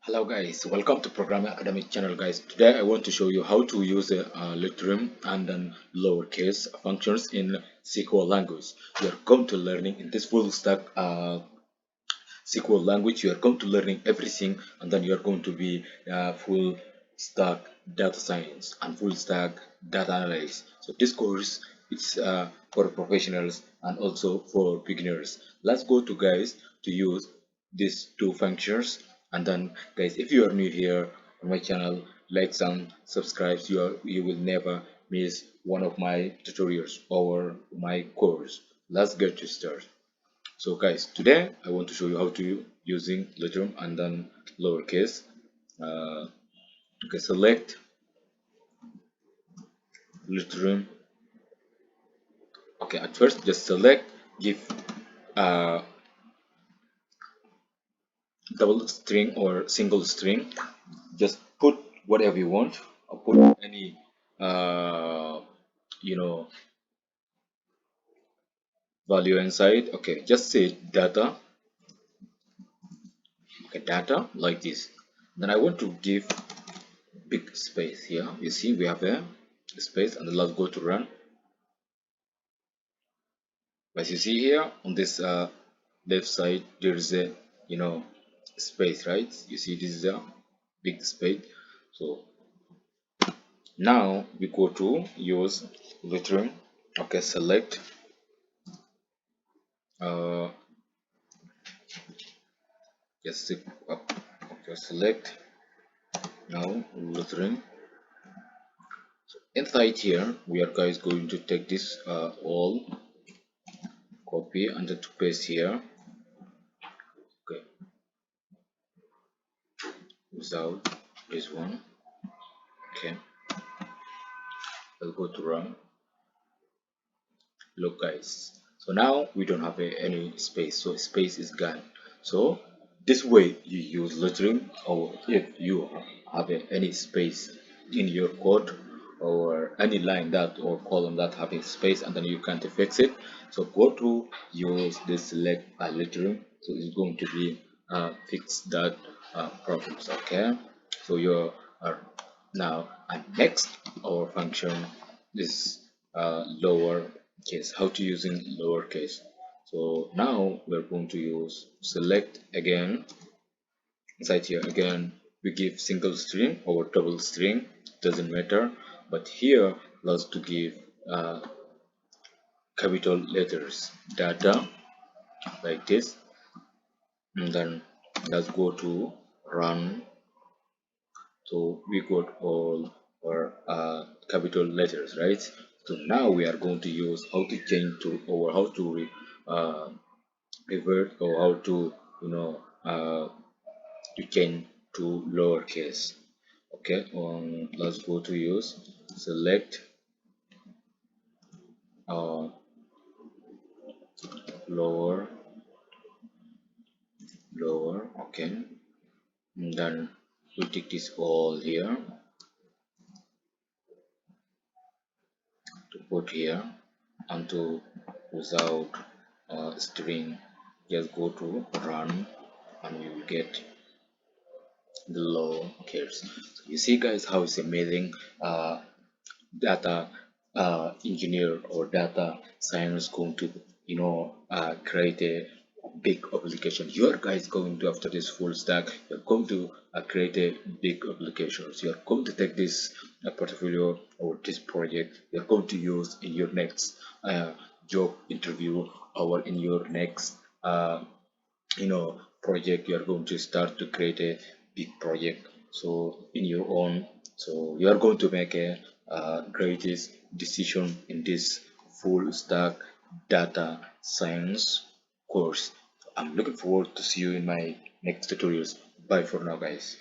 Hello guys, welcome to Programming Academy channel guys. Today I want to show you how to use literal and then lowercase functions in SQL language. You are going to learning in this full stack SQL language. You are going to learning everything, and then you are going to be full stack data science and full stack data analysis. So this course it's for professionals and also for beginners. Let's go to guys to use these two functions. And then guys, if you are new here on my channel, like and subscribe. You will never miss one of my tutorials or my course. Let's get to start. So guys, today I want to show you how to using literal and then lowercase. Okay, select literal. Okay, at first just select, give uh, double string or single string. Just put whatever you want, or put any uh, you know value inside. Okay, just say data. Okay, data like this. Then I want to give big space here. You see we have a space, and then let's go to run. As you see here on this left side, there is a space, right? You see this is a big space. So now we go to use return. Okay, select uh just stick up. Okay, select now return. Inside here we are guys going to take this all copy and then to paste here. Okay, without this one. Okay, I'll go to run. Look guys, so now we don't have any space, so space is gone. So this way you use lettering, or if you have any space in your code or any line that or column that have a space and then you can't fix it, so go to use this select lettering, so it's going to be fix that problems. Okay, so you are now, and next our function is lower case, how to use in lowercase. So now we're going to use select again. Inside here again we give single string or double string, doesn't matter, but here let's to give capital letters data like this, and then let's go to run. So we got all our capital letters, right? So now we are going to use how to change to, or how to revert, or how to to change to lowercase. Okay, let's go to use select uh, lower. Okay, and then we take this all here to put here, and to without string, just go to run and you will get the low cares. So you see guys how it's amazing. Data engineer or data science going to create a big application. You are guys going to, after this full stack, you're going to create a big applications. You're going to take this portfolio or this project, you're going to use in your next job interview, or in your next project. You're going to start to create a big project, so in your own. So you are going to make a greatest decision in this full stack data science course. I'm looking forward to see you in my next tutorials. Bye for now guys.